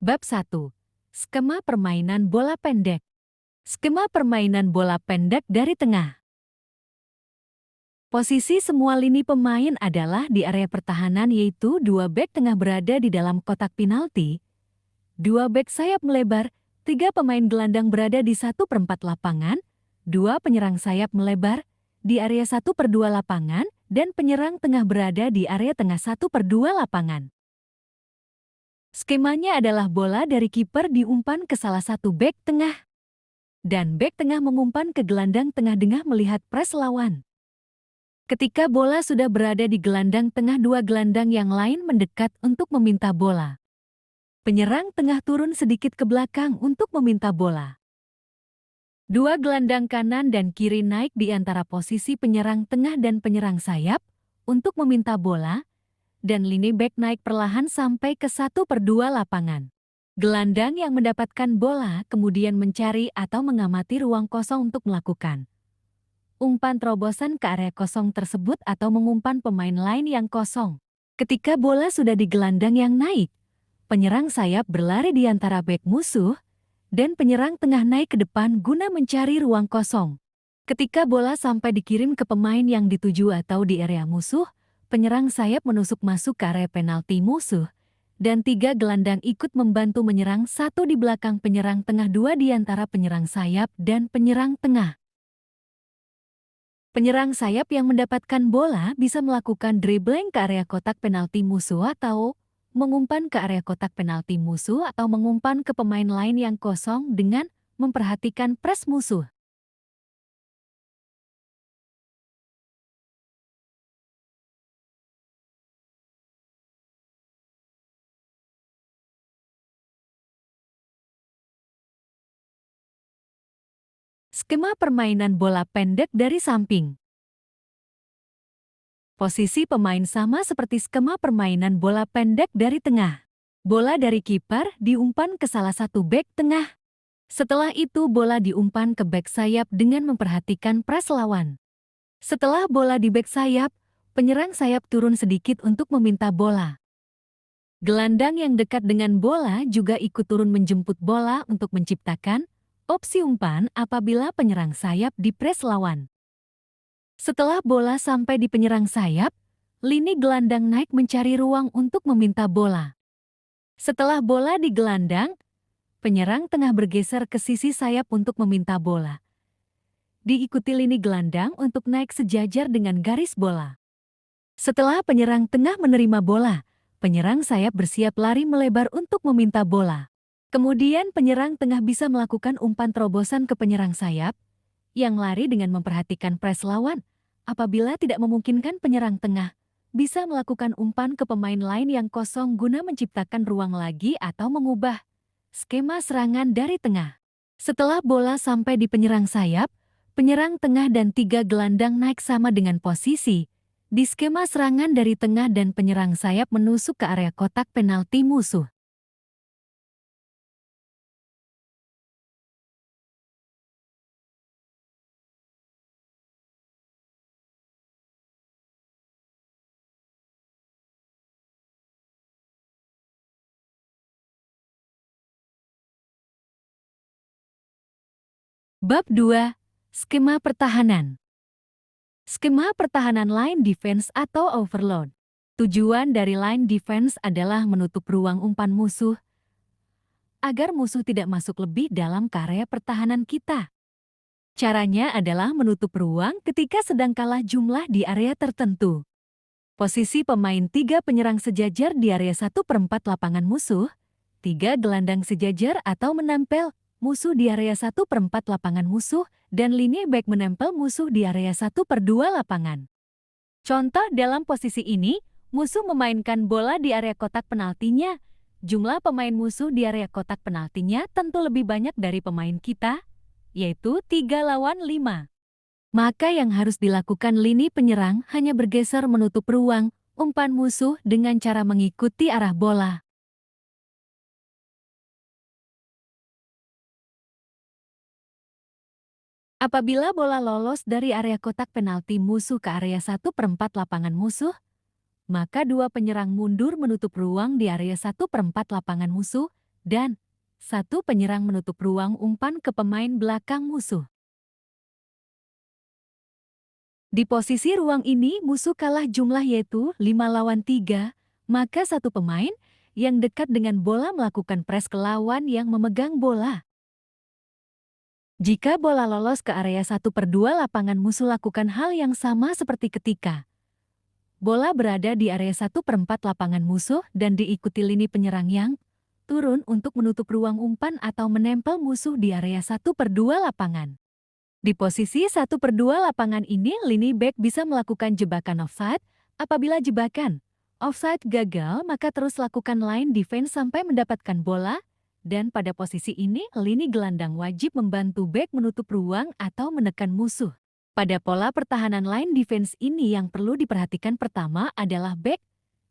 Bab 1. Skema permainan bola pendek. Skema permainan bola pendek dari tengah. Posisi semua lini pemain adalah di area pertahanan, yaitu dua bek tengah berada di dalam kotak penalti, dua bek sayap melebar, tiga pemain gelandang berada di 1/4 lapangan, dua penyerang sayap melebar di area 1/2 lapangan, dan penyerang tengah berada di area tengah 1/2 lapangan. Skemanya adalah bola dari kiper diumpan ke salah satu bek tengah, dan bek tengah mengumpan ke gelandang tengah dengan melihat pres lawan. Ketika bola sudah berada di gelandang tengah, dua gelandang yang lain mendekat untuk meminta bola. Penyerang tengah turun sedikit ke belakang untuk meminta bola. Dua gelandang kanan dan kiri naik di antara posisi penyerang tengah dan penyerang sayap untuk meminta bola, dan lini bek naik perlahan sampai ke 1/2 lapangan. Gelandang yang mendapatkan bola kemudian mencari atau mengamati ruang kosong untuk melakukan umpan terobosan ke area kosong tersebut atau mengumpan pemain lain yang kosong. Ketika bola sudah di gelandang yang naik, penyerang sayap berlari di antara bek musuh, dan penyerang tengah naik ke depan guna mencari ruang kosong. Ketika bola sampai dikirim ke pemain yang dituju atau di area musuh, penyerang sayap menusuk masuk ke area penalti musuh, dan tiga gelandang ikut membantu menyerang, satu di belakang penyerang tengah, dua di antara penyerang sayap dan penyerang tengah. Penyerang sayap yang mendapatkan bola bisa melakukan dribbling ke area kotak penalti musuh atau mengumpan ke area kotak penalti musuh atau mengumpan ke pemain lain yang kosong dengan memperhatikan pres musuh. Skema permainan bola pendek dari samping. Posisi pemain sama seperti skema permainan bola pendek dari tengah. Bola dari kiper diumpan ke salah satu bek tengah. Setelah itu bola diumpan ke bek sayap dengan memperhatikan pres lawan. Setelah bola di bek sayap, penyerang sayap turun sedikit untuk meminta bola. Gelandang yang dekat dengan bola juga ikut turun menjemput bola untuk menciptakan opsi umpan apabila penyerang sayap dipres lawan. Setelah bola sampai di penyerang sayap, lini gelandang naik mencari ruang untuk meminta bola. Setelah bola di gelandang, penyerang tengah bergeser ke sisi sayap untuk meminta bola. Diikuti lini gelandang untuk naik sejajar dengan garis bola. Setelah penyerang tengah menerima bola, penyerang sayap bersiap lari melebar untuk meminta bola. Kemudian penyerang tengah bisa melakukan umpan terobosan ke penyerang sayap, yang lari dengan memperhatikan pres lawan. Apabila tidak memungkinkan, penyerang tengah bisa melakukan umpan ke pemain lain yang kosong guna menciptakan ruang lagi atau mengubah skema serangan dari tengah. Setelah bola sampai di penyerang sayap, penyerang tengah dan tiga gelandang naik sama dengan posisi di skema serangan dari tengah, dan penyerang sayap menusuk ke area kotak penalti musuh. Bab 2. Skema pertahanan. Skema pertahanan line defense atau overload. Tujuan dari line defense adalah menutup ruang umpan musuh agar musuh tidak masuk lebih dalam ke area pertahanan kita. Caranya adalah menutup ruang ketika sedang kalah jumlah di area tertentu. Posisi pemain tiga penyerang sejajar di area 1/4 lapangan musuh, tiga gelandang sejajar atau menempel musuh di area 1/4 lapangan musuh, dan lini bek menempel musuh di area 1/2 lapangan. Contoh dalam posisi ini, musuh memainkan bola di area kotak penaltinya. Jumlah pemain musuh di area kotak penaltinya tentu lebih banyak dari pemain kita, yaitu 3 lawan 5. Maka yang harus dilakukan lini penyerang hanya bergeser menutup ruang umpan musuh dengan cara mengikuti arah bola. Apabila bola lolos dari area kotak penalti musuh ke area 1/4 lapangan musuh, maka dua penyerang mundur menutup ruang di area 1/4 lapangan musuh dan satu penyerang menutup ruang umpan ke pemain belakang musuh. Di posisi ruang ini musuh kalah jumlah yaitu 5 lawan 3, maka satu pemain yang dekat dengan bola melakukan pres ke lawan yang memegang bola. Jika bola lolos ke area 1/2 lapangan musuh lakukan hal yang sama seperti ketika bola berada di area 1/4 lapangan musuh dan diikuti lini penyerang yang turun untuk menutup ruang umpan atau menempel musuh di area 1/2 lapangan. Di posisi 1/2 lapangan ini, lini back bisa melakukan jebakan offside. Apabila jebakan offside gagal, maka terus lakukan line defense sampai mendapatkan bola. Dan pada posisi ini, lini gelandang wajib membantu back menutup ruang atau menekan musuh. Pada pola pertahanan line defense ini yang perlu diperhatikan pertama adalah back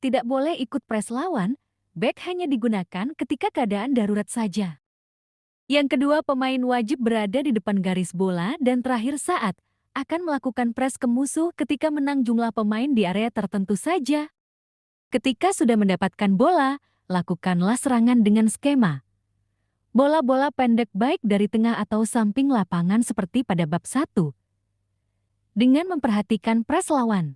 tidak boleh ikut press lawan. Back hanya digunakan ketika keadaan darurat saja. Yang kedua, pemain wajib berada di depan garis bola dan terakhir saat akan melakukan pres ke musuh ketika menang jumlah pemain di area tertentu saja. Ketika sudah mendapatkan bola, lakukanlah serangan dengan skema bola-bola pendek baik dari tengah atau samping lapangan seperti pada bab 1 dengan memperhatikan pres lawan.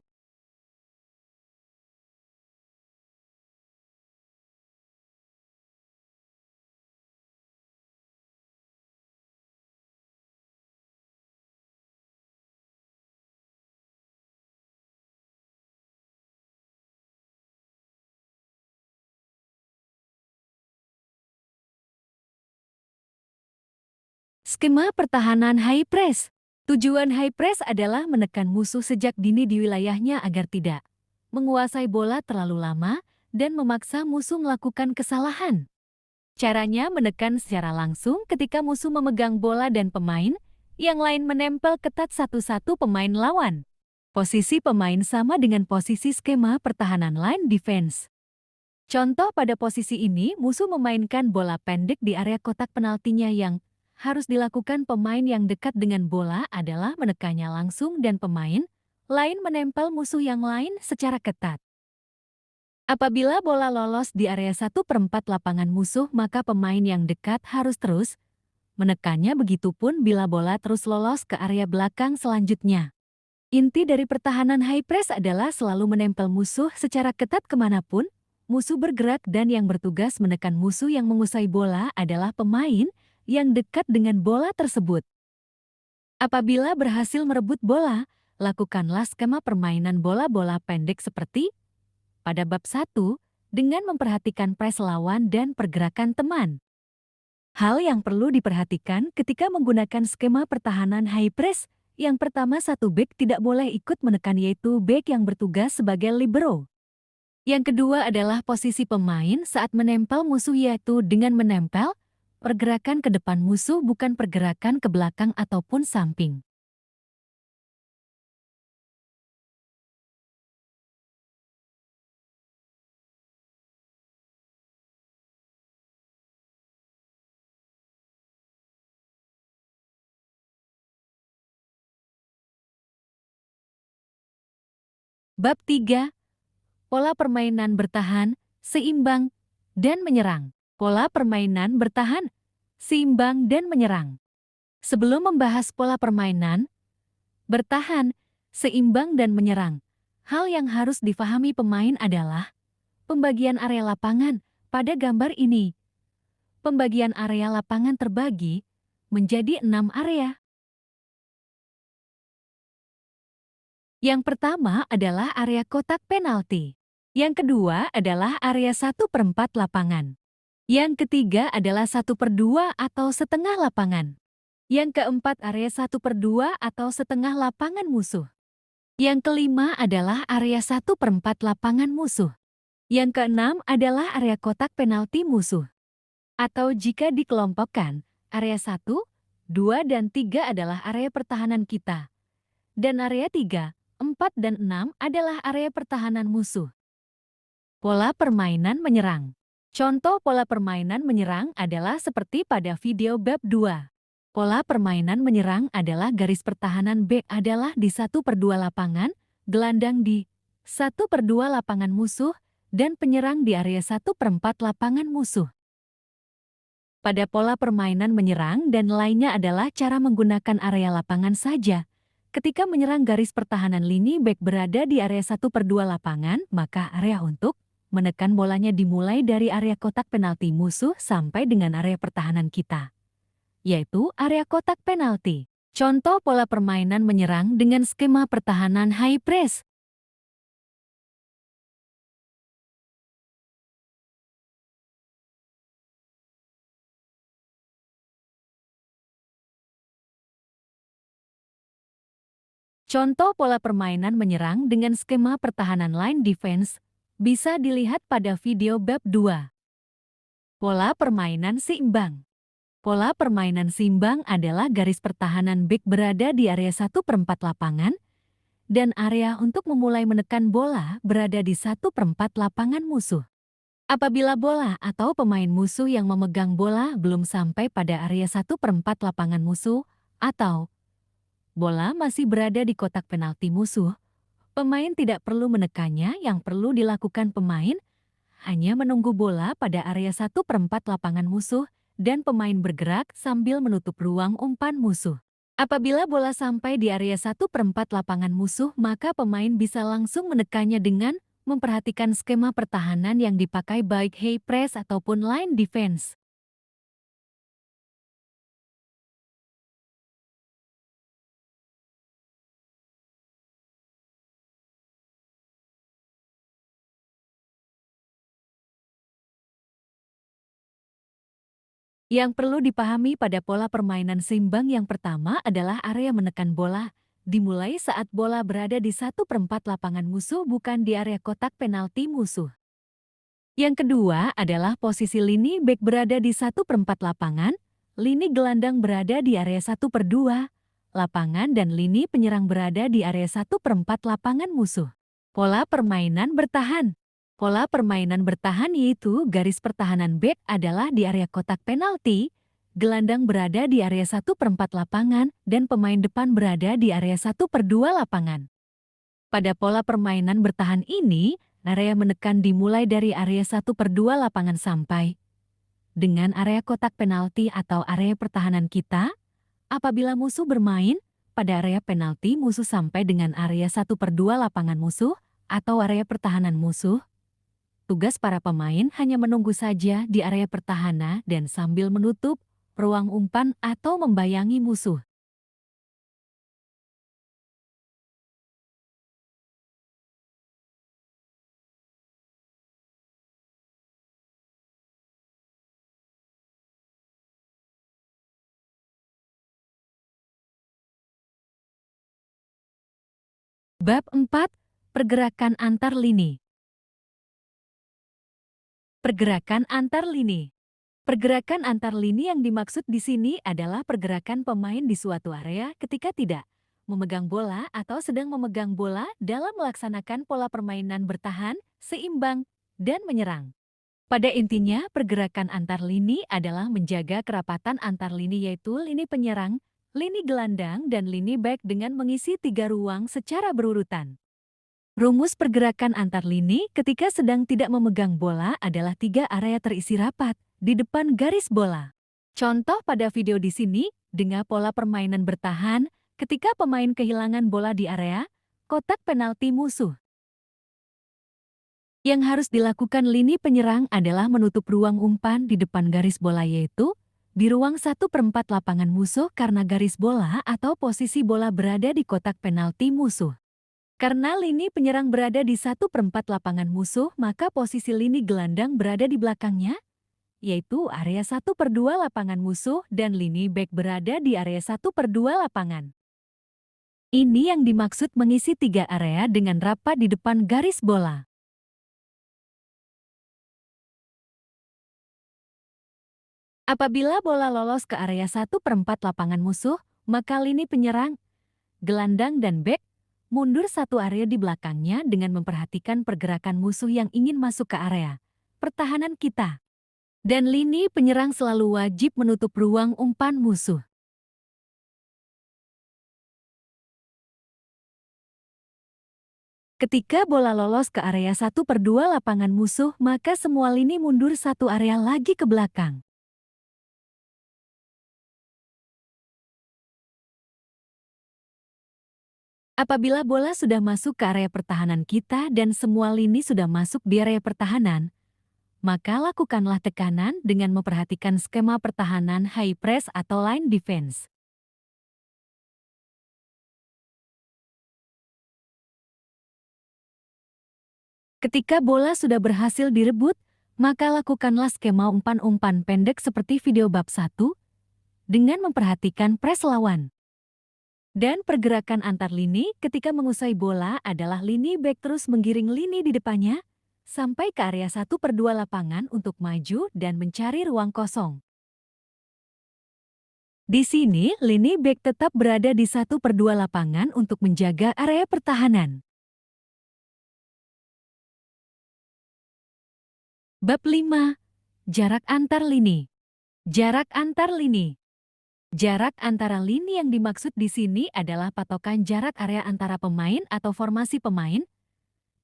Skema pertahanan high press. Tujuan high press adalah menekan musuh sejak dini di wilayahnya agar tidak menguasai bola terlalu lama dan memaksa musuh melakukan kesalahan. Caranya menekan secara langsung ketika musuh memegang bola dan pemain yang lain menempel ketat satu-satu pemain lawan. Posisi pemain sama dengan posisi skema pertahanan line defense. Contoh pada posisi ini, musuh memainkan bola pendek di area kotak penaltinya yang harus dilakukan pemain yang dekat dengan bola adalah menekannya langsung dan pemain lain menempel musuh yang lain secara ketat. Apabila bola lolos di area 1/4 lapangan musuh, maka pemain yang dekat harus terus menekannya, begitupun bila bola terus lolos ke area belakang selanjutnya. Inti dari pertahanan high press adalah selalu menempel musuh secara ketat kemanapun musuh bergerak dan yang bertugas menekan musuh yang menguasai bola adalah pemain yang dekat dengan bola tersebut. Apabila berhasil merebut bola, lakukanlah skema permainan bola-bola pendek seperti pada bab 1 dengan memperhatikan pres lawan dan pergerakan teman. Hal yang perlu diperhatikan ketika menggunakan skema pertahanan high press, yang pertama satu back tidak boleh ikut menekan yaitu back yang bertugas sebagai libero. Yang kedua adalah posisi pemain saat menempel musuh yaitu dengan menempel pergerakan ke depan musuh bukan pergerakan ke belakang ataupun samping. Bab 3. Pola permainan bertahan, seimbang, dan menyerang. Pola permainan bertahan, seimbang, dan menyerang. Sebelum membahas pola permainan, bertahan, seimbang, dan menyerang, hal yang harus difahami pemain adalah pembagian area lapangan. Pada gambar ini, pembagian area lapangan terbagi menjadi 6 area. Yang pertama adalah area kotak penalti. Yang kedua adalah area 1/4 lapangan. Yang ketiga adalah 1/2 atau setengah lapangan. Yang keempat area 1/2 atau setengah lapangan musuh. Yang kelima adalah area 1/4 lapangan musuh. Yang keenam adalah area kotak penalti musuh. Atau jika dikelompokkan, area 1, 2, dan 3 adalah area pertahanan kita. Dan area 3, 4, dan 6 adalah area pertahanan musuh. Pola permainan menyerang. Contoh pola permainan menyerang adalah seperti pada video bab 2. Pola permainan menyerang adalah garis pertahanan back adalah di 1/2 lapangan, gelandang di 1/2 lapangan musuh, dan penyerang di area 1/4 lapangan musuh. Pada pola permainan menyerang dan lainnya adalah cara menggunakan area lapangan saja. Ketika menyerang garis pertahanan lini bek berada di area 1/2 lapangan, maka area untuk menekan bolanya dimulai dari area kotak penalti musuh sampai dengan area pertahanan kita, yaitu area kotak penalti. Contoh pola permainan menyerang dengan skema pertahanan high press. Contoh pola permainan menyerang dengan skema pertahanan line defense bisa dilihat pada video bab 2. Pola permainan seimbang. Pola permainan seimbang adalah garis pertahanan bek berada di area 1/4 lapangan dan area untuk memulai menekan bola berada di 1/4 lapangan musuh. Apabila bola atau pemain musuh yang memegang bola belum sampai pada area 1/4 lapangan musuh atau bola masih berada di kotak penalti musuh, pemain tidak perlu menekannya. Yang perlu dilakukan pemain hanya menunggu bola pada area 1/4 lapangan musuh dan pemain bergerak sambil menutup ruang umpan musuh. Apabila bola sampai di area 1/4 lapangan musuh, maka pemain bisa langsung menekannya dengan memperhatikan skema pertahanan yang dipakai baik high press ataupun line defense. Yang perlu dipahami pada pola permainan seimbang yang pertama adalah area menekan bola. Dimulai saat bola berada di 1/4 lapangan musuh bukan di area kotak penalti musuh. Yang kedua adalah posisi lini bek berada di 1/4 lapangan, lini gelandang berada di area 1/2 lapangan dan lini penyerang berada di area 1/4 lapangan musuh. Pola permainan bertahan. Pola permainan bertahan yaitu garis pertahanan bek adalah di area kotak penalti, gelandang berada di area 1/4 lapangan, dan pemain depan berada di area 1/2 lapangan. Pada pola permainan bertahan ini, area menekan dimulai dari area 1/2 lapangan sampai dengan area kotak penalti atau area pertahanan kita. Apabila musuh bermain pada area penalti musuh sampai dengan area 1/2 lapangan musuh atau area pertahanan musuh, tugas para pemain hanya menunggu saja di area pertahanan dan sambil menutup ruang umpan atau membayangi musuh. Bab 4. Pergerakan antar lini. Pergerakan antar lini. Pergerakan antar lini yang dimaksud di sini adalah pergerakan pemain di suatu area ketika tidak memegang bola atau sedang memegang bola dalam melaksanakan pola permainan bertahan, seimbang, dan menyerang. Pada intinya, pergerakan antar lini adalah menjaga kerapatan antar lini yaitu lini penyerang, lini gelandang, dan lini bek dengan mengisi 3 ruang secara berurutan. Rumus pergerakan antar lini ketika sedang tidak memegang bola adalah 3 area terisi rapat di depan garis bola. Contoh pada video di sini, dengan pola permainan bertahan ketika pemain kehilangan bola di area kotak penalti musuh. Yang harus dilakukan lini penyerang adalah menutup ruang umpan di depan garis bola yaitu di ruang 1/4 lapangan musuh karena garis bola atau posisi bola berada di kotak penalti musuh. Karena lini penyerang berada di 1/4 lapangan musuh, maka posisi lini gelandang berada di belakangnya, yaitu area 1/2 lapangan musuh dan lini bek berada di area 1/2 lapangan. Ini yang dimaksud mengisi 3 area dengan rapat di depan garis bola. Apabila bola lolos ke area 1/4 lapangan musuh, maka lini penyerang, gelandang, dan bek mundur 1 area di belakangnya dengan memperhatikan pergerakan musuh yang ingin masuk ke area pertahanan kita. Dan lini penyerang selalu wajib menutup ruang umpan musuh. Ketika bola lolos ke area 1/2 lapangan musuh, maka semua lini mundur 1 area lagi ke belakang. Apabila bola sudah masuk ke area pertahanan kita dan semua lini sudah masuk di area pertahanan, maka lakukanlah tekanan dengan memperhatikan skema pertahanan high press atau line defense. Ketika bola sudah berhasil direbut, maka lakukanlah skema umpan-umpan pendek seperti video bab 1 dengan memperhatikan press lawan. Dan pergerakan antar lini ketika menguasai bola adalah lini back terus menggiring lini di depannya sampai ke area 1/2 lapangan untuk maju dan mencari ruang kosong. Di sini, lini back tetap berada di 1/2 lapangan untuk menjaga area pertahanan. Bab 5. Jarak antar lini. Jarak antar lini. Jarak antara lini yang dimaksud di sini adalah patokan jarak area antara pemain atau formasi pemain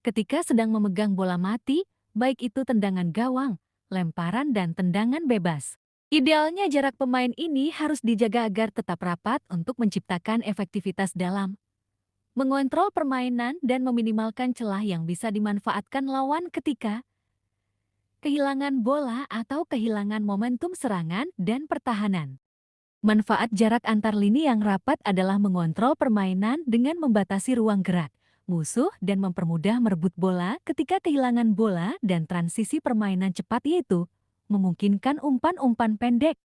ketika sedang memegang bola mati, baik itu tendangan gawang, lemparan, dan tendangan bebas. Idealnya jarak pemain ini harus dijaga agar tetap rapat untuk menciptakan efektivitas dalam mengontrol permainan dan meminimalkan celah yang bisa dimanfaatkan lawan ketika kehilangan bola atau kehilangan momentum serangan dan pertahanan. Manfaat jarak antar lini yang rapat adalah mengontrol permainan dengan membatasi ruang gerak musuh dan mempermudah merebut bola ketika kehilangan bola dan transisi permainan cepat yaitu memungkinkan umpan-umpan pendek.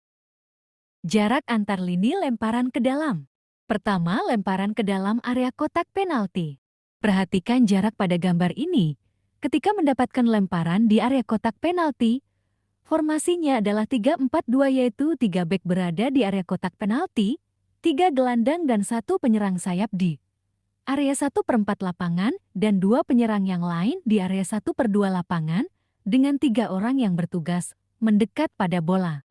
Jarak antar lini lemparan ke dalam. Pertama, lemparan ke dalam area kotak penalti. Perhatikan jarak pada gambar ini. Ketika mendapatkan lemparan di area kotak penalti, formasinya adalah 3-4-2 yaitu 3 bek berada di area kotak penalti, 3 gelandang dan 1 penyerang sayap di area 1/4 lapangan dan 2 penyerang yang lain di area 1/2 lapangan dengan 3 orang yang bertugas mendekat pada bola.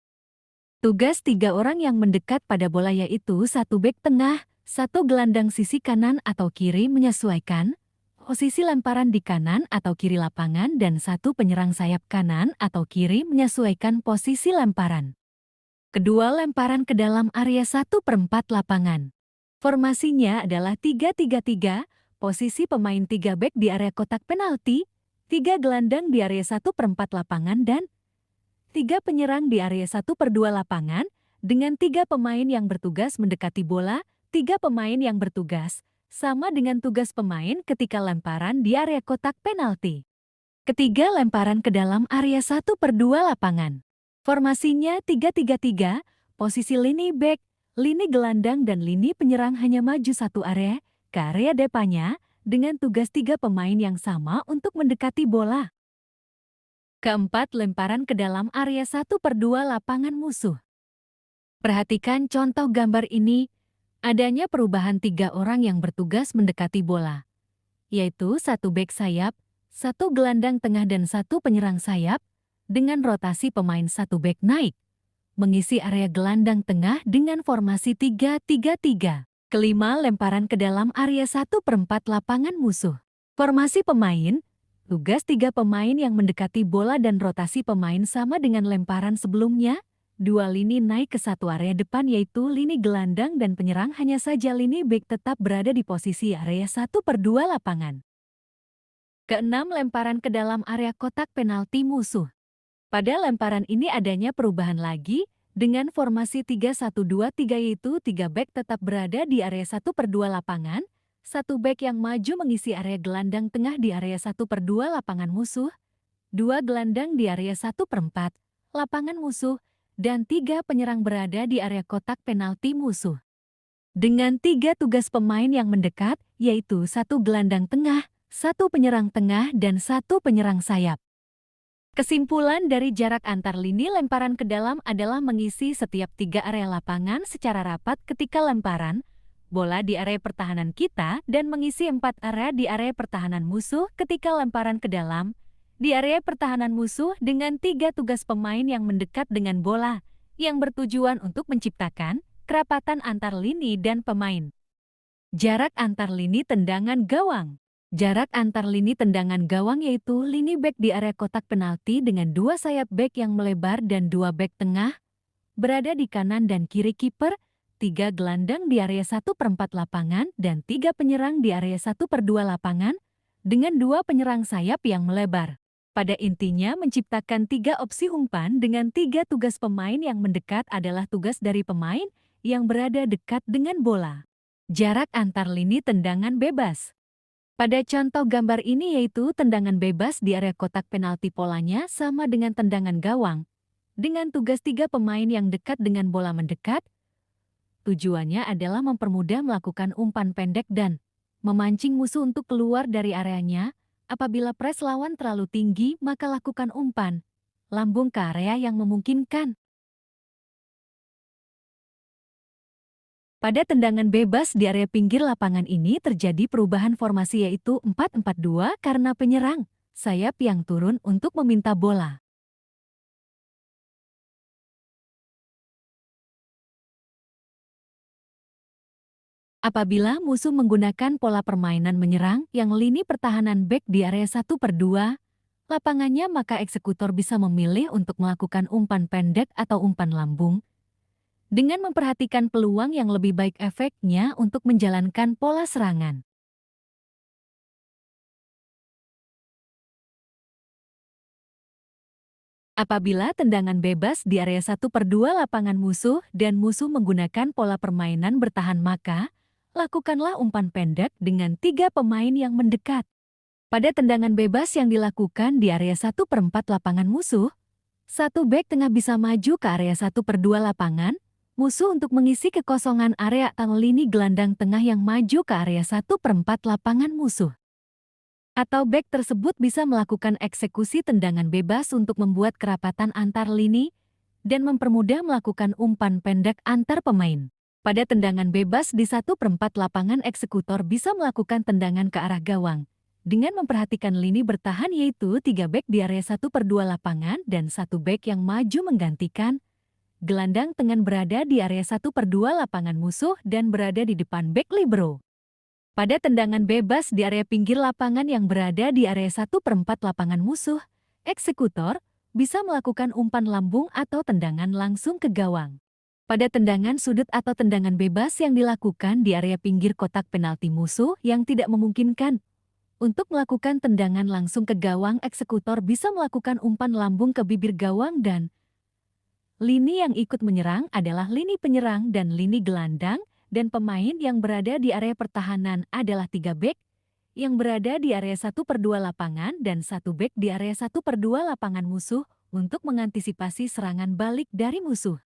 Tugas 3 orang yang mendekat pada bola yaitu 1 bek tengah, 1 gelandang sisi kanan atau kiri menyesuaikan posisi lemparan di kanan atau kiri lapangan dan 1 penyerang sayap kanan atau kiri menyesuaikan posisi lemparan. Kedua, lemparan ke dalam area 1/4 lapangan. Formasinya adalah 3-3-3, posisi pemain 3 bek di area kotak penalti, 3 gelandang di area 1/4 lapangan dan 3 penyerang di area 1/2 lapangan dengan 3 pemain yang bertugas mendekati bola, 3 pemain yang bertugas sama dengan tugas pemain ketika lemparan di area kotak penalti. Ketiga, lemparan ke dalam area 1/2 lapangan. Formasinya 3-3-3, posisi lini back, lini gelandang dan lini penyerang hanya maju 1 area ke area depannya dengan tugas 3 pemain yang sama untuk mendekati bola. Keempat, lemparan ke dalam area 1/2 lapangan musuh. Perhatikan contoh gambar ini. Adanya perubahan 3 orang yang bertugas mendekati bola, yaitu 1 bek sayap, 1 gelandang tengah dan 1 penyerang sayap, dengan rotasi pemain 1 bek naik, mengisi area gelandang tengah dengan formasi 3-3-3. Kelima, lemparan ke dalam area 1/4 lapangan musuh. Formasi pemain, tugas 3 pemain yang mendekati bola dan rotasi pemain sama dengan lemparan sebelumnya. 2 lini naik ke 1 area depan yaitu lini gelandang dan penyerang hanya saja lini bek tetap berada di posisi area 1/2 lapangan. Keenam, lemparan ke dalam area kotak penalti musuh. Pada lemparan ini adanya perubahan lagi dengan formasi 3-1-2-3 yaitu 3 bek tetap berada di area 1/2 lapangan, 1 bek yang maju mengisi area gelandang tengah di area 1/2 lapangan musuh, 2 gelandang di area 1/4 lapangan musuh, dan 3 penyerang berada di area kotak penalti musuh. Dengan 3 tugas pemain yang mendekat, yaitu 1 gelandang tengah, 1 penyerang tengah, dan 1 penyerang sayap. Kesimpulan dari jarak antar lini lemparan ke dalam adalah mengisi setiap 3 area lapangan secara rapat ketika lemparan bola di area pertahanan kita dan mengisi 4 area di area pertahanan musuh ketika lemparan ke dalam di area pertahanan musuh dengan 3 tugas pemain yang mendekat dengan bola, yang bertujuan untuk menciptakan kerapatan antar lini dan pemain. Jarak antar lini tendangan gawang. Jarak antar lini tendangan gawang yaitu lini bek di area kotak penalti dengan 2 sayap bek yang melebar dan 2 bek tengah, berada di kanan dan kiri kiper, 3 gelandang di area 1/4 lapangan dan 3 penyerang di area 1/2 lapangan dengan 2 penyerang sayap yang melebar. Pada intinya menciptakan 3 opsi umpan dengan 3 tugas pemain yang mendekat adalah tugas dari pemain yang berada dekat dengan bola. Jarak antar lini tendangan bebas. Pada contoh gambar ini yaitu tendangan bebas di area kotak penalti polanya sama dengan tendangan gawang. Dengan tugas 3 pemain yang dekat dengan bola mendekat, tujuannya adalah mempermudah melakukan umpan pendek dan memancing musuh untuk keluar dari areanya. Apabila pres lawan terlalu tinggi, maka lakukan umpan lambung ke area yang memungkinkan. Pada tendangan bebas di area pinggir lapangan ini terjadi perubahan formasi yaitu 4-4-2 karena penyerang sayap yang turun untuk meminta bola. Apabila musuh menggunakan pola permainan menyerang yang lini pertahanan bek di area 1/2 lapangannya, maka eksekutor bisa memilih untuk melakukan umpan pendek atau umpan lambung dengan memperhatikan peluang yang lebih baik efeknya untuk menjalankan pola serangan. Apabila tendangan bebas di area 1/2 lapangan musuh dan musuh menggunakan pola permainan bertahan, maka lakukanlah umpan pendek dengan 3 pemain yang mendekat. Pada tendangan bebas yang dilakukan di area 1/4 lapangan musuh, satu bek tengah bisa maju ke area 1/2 lapangan musuh untuk mengisi kekosongan area atau lini gelandang tengah yang maju ke area 1/4 lapangan musuh. Atau bek tersebut bisa melakukan eksekusi tendangan bebas untuk membuat kerapatan antar lini dan mempermudah melakukan umpan pendek antar pemain. Pada tendangan bebas di 1/4 lapangan, eksekutor bisa melakukan tendangan ke arah gawang dengan memperhatikan lini bertahan yaitu 3 bek di area 1/2 lapangan dan 1 bek yang maju menggantikan. Gelandang tengah berada di area 1/2 lapangan musuh dan berada di depan bek libero. Pada tendangan bebas di area pinggir lapangan yang berada di area 1/4 lapangan musuh, eksekutor bisa melakukan umpan lambung atau tendangan langsung ke gawang. Pada tendangan sudut atau tendangan bebas yang dilakukan di area pinggir kotak penalti musuh yang tidak memungkinkan untuk melakukan tendangan langsung ke gawang, eksekutor bisa melakukan umpan lambung ke bibir gawang dan lini yang ikut menyerang adalah lini penyerang dan lini gelandang dan pemain yang berada di area pertahanan adalah 3 bek yang berada di area 1/2 lapangan dan 1 bek di area 1/2 lapangan musuh untuk mengantisipasi serangan balik dari musuh.